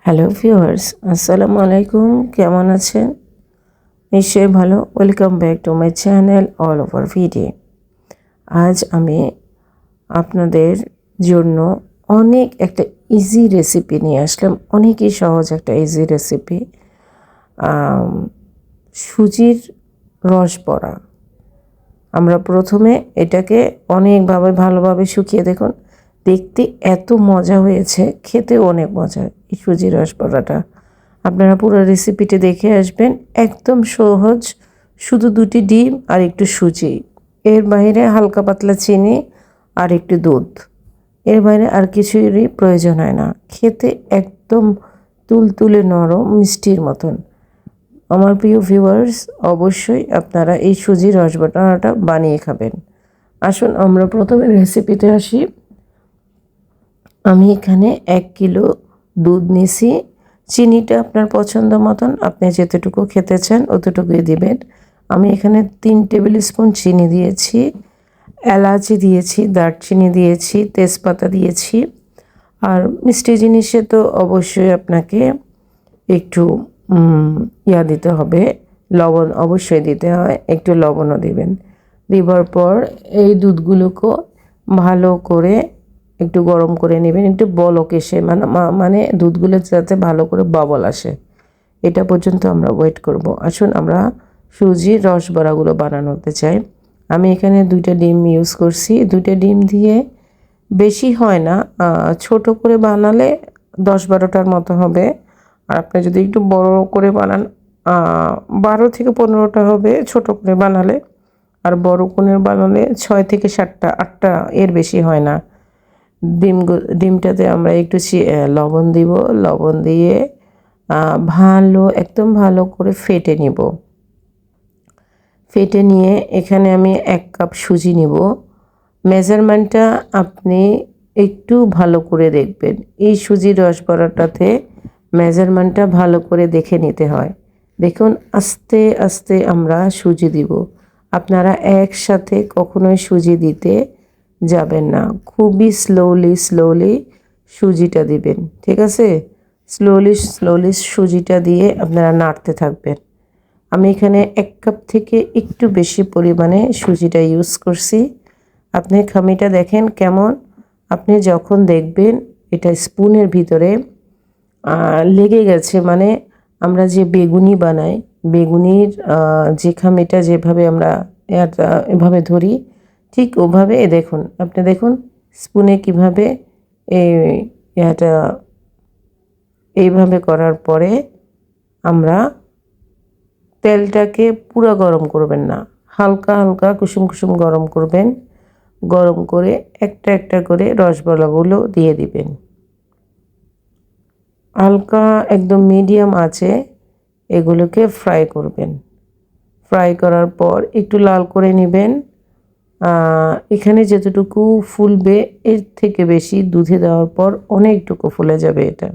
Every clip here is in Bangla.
হ্যালো ভিউয়ার্স, আসসালামু আলাইকুম। কেমন আছেন? নিশ্চয়ই ভালো। Welcome back to my channel all over video. আজ আমি আপনাদের জন্য অনেক একটা ইজি রেসিপি নিয়ে আসলাম। অনেকই সহজ একটা ইজি রেসিপি, সুজির রস বড়া। আমরা প্রথমে এটাকে অনেকভাবে ভালোভাবে শুকিয়ে দেখুন, দেখতে এত মজা হয়েছে, খেতেও অনেক মজা এই সুজির রস বড়াটা। আপনারা পুরো রেসিপিটি দেখে আসবেন। একদম সহজ, শুধু 2টি ডিম আর একটু সুজি, এর বাইরে হালকা পাতলা চিনি আর একটু দুধ, এর বাইরে আর কিছুরই প্রয়োজন হয় না। খেতে একদম তুলতুলে নরম মিষ্টির মতন। আমার প্রিয় ভিউয়ার্স, অবশ্যই আপনারা এই সুজির রসবটাটা বানিয়ে খাবেন। আসুন আমরা প্রথমে রেসিপিতে আসি। আমি এখানে 1 কিলো দুধ নিয়েছি। চিনিটা আপনার পছন্দ মতন, আপনি যতটুকু খেতে চান অতটুকুই দিবেন। আমি এখানে 3 টেবিল স্পুন চিনি দিয়েছি, এলাচি দিয়েছি, দারচিনি দিয়েছি, তেজপাতা দিয়েছি। আর মিষ্টি জিনিসে তো অবশ্যই আপনাকে একটু দিতে হবে, লবণ অবশ্যই দিতে হয়, একটু লবণও দিবেন। দেওয়ার পর এই দুধগুলোকে ভালো করে একটু গরম করে নেবেন, একটু বলক এসে মানে দুধগুলো যাতে ভালো করে বাবল আসে, এটা পর্যন্ত আমরা ওয়েট করব। আসুন আমরা সুজির রস বড়াগুলো বানানোতে চাই। আমি এখানে 2টা ডিম ইউজ করছি। 2টা ডিম দিয়ে বেশি হয় না, ছোট করে বানালে 10-12টার মতো হবে। আর আপনি যদি একটু বড় করে বানান 12 থেকে 15টা হবে ছোট করে বানালে। আর বড় করে বানালে 6 থেকে 7টা 8টা, এর বেশি হয় না। ডিমটাতে আমরা একটু লবণ দিব। লবণ দিয়ে ভালো একদম ভালো করে ফেটে নিব। ফেটে নিয়ে এখানে আমি 1 কাপ সুজি নিব। মেজারমেন্টটা আপনি একটু ভালো করে দেখবেন। এই সুজির রস বড়াটাতে মেজারমেন্টটা ভালো করে দেখে নিতে হয়। দেখুন, আস্তে আস্তে আমরা সুজি দিব। আপনারা একসাথে কখনোই সুজি দিতে যাবেন না, খুবই স্লোলি সুজিটা দিবেন, ঠিক আছে? স্লোলি সুজিটা দিয়ে আপনারা নাড়তে থাকবেন। আমি এখানে 1 কাপ থেকে একটু বেশি পরিমাণে সুজিটা ইউজ করছি। আপনি খামিটা দেখেন কেমন। আপনি যখন দেখবেন এটা স্পুনের ভিতরে লেগে গেছে, মানে আমরা যে বেগুনি বানাই, বেগুনির যে খামিটা যেভাবে আমরা এভাবে ধরি, ঠিক ওভাবে দেখুন, আপনি দেখুন স্পুনে কীভাবে এটা এইভাবে করার পরে আমরা তেলটাকে পুরো গরম করবেন না, হালকা হালকা কুসুম কুসুম গরম করবেন। গরম করে একটা একটা করে রসবড়াগুলো দিয়ে দিবেন। হালকা একদম মিডিয়াম আঁচে এগুলোকে ফ্রাই করবেন। ফ্রাই করার পর একটু লাল করে নেবেন। এখানে যতটুকু ফুলবে এর থেকে বেশি দুধে দেওয়ার পর অনেকটুকু ফুলে যাবে। এটা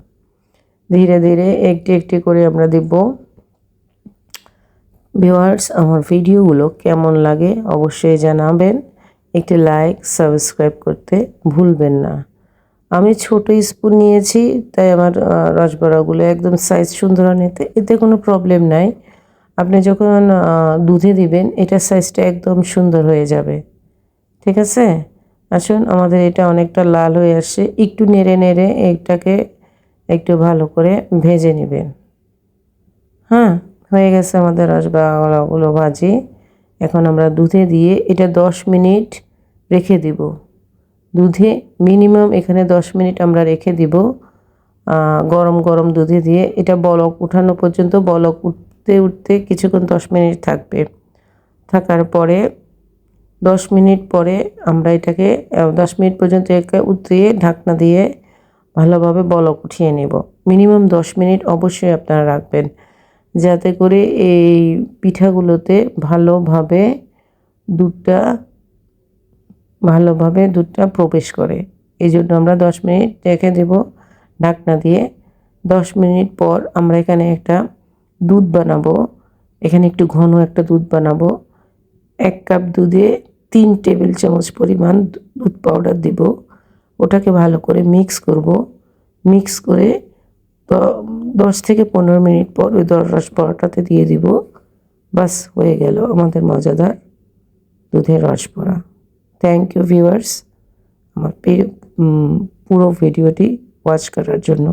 ধীরে ধীরে একটি একটি করে আমরা দেব। ভিউয়ার্স, আমার ভিডিওগুলো কেমন লাগে অবশ্যই জানাবেন। একটি লাইক সাবস্ক্রাইব করতে ভুলবেন না। আমি ছোট স্পুন নিয়েছি, তাই আমার রসবড়াগুলো একদম সাইজ সুন্দর নিতে, এতে কোনো প্রবলেম নাই। আপনি যখন দুধে দিবেন এটার সাইজটা একদম সুন্দর হয়ে যাবে, ঠিক আছে? আসুন, আমাদের এটা অনেকটা লাল হয়ে আসছে, একটু নেড়ে নেড়ে এটাকে একটু ভালো করে ভেজে নেবেন। হ্যাঁ, হয়ে গেছে আমাদের রসবড়াগুলো ভাজি। এখন আমরা দুধে দিয়ে এটা 10 মিনিট রেখে দিব। দুধে মিনিমাম এখানে 10 মিনিট আমরা রেখে দিব, গরম গরম দুধে দিয়ে। এটা বলক উঠানো পর্যন্ত, বলক উঠতে উঠতে কিছুক্ষণ 10 মিনিট থাকবে। থাকার পরে 10 মিনিট পরে আমরা এটাকে 10 মিনিট পর্যন্ত একে উতরিয়ে ঢাকনা দিয়ে ভালোভাবে বলক উঠিয়ে নেব। মিনিমাম 10 মিনিট অবশ্যই আপনারা রাখবেন, যাতে করে এই পিঠাগুলোতে ভালোভাবে দুধটা প্রবেশ করে। এই জন্য আমরা 10 মিনিট রেখে দেব ঢাকনা দিয়ে। 10 মিনিট পর আমরা এখানে একটা দুধ বানাবো। এখানে একটু ঘন একটা দুধ বানাবো। 1 কাপ দুধে 3 টেবিল চামচ পরিমাণ দুধ পাউডার দেব। ওটাকে ভালো করে মিক্স করব। মিক্স করে 10 থেকে 15 মিনিট পর ওই রস বড়াটাতে দিয়ে দিব। বাস হয়ে গেল আমাদের মজাদার দুধের রস বড়া। থ্যাংক ইউ ভিউয়ার্স আমার পুরো ভিডিওটি ওয়াচ করার জন্য।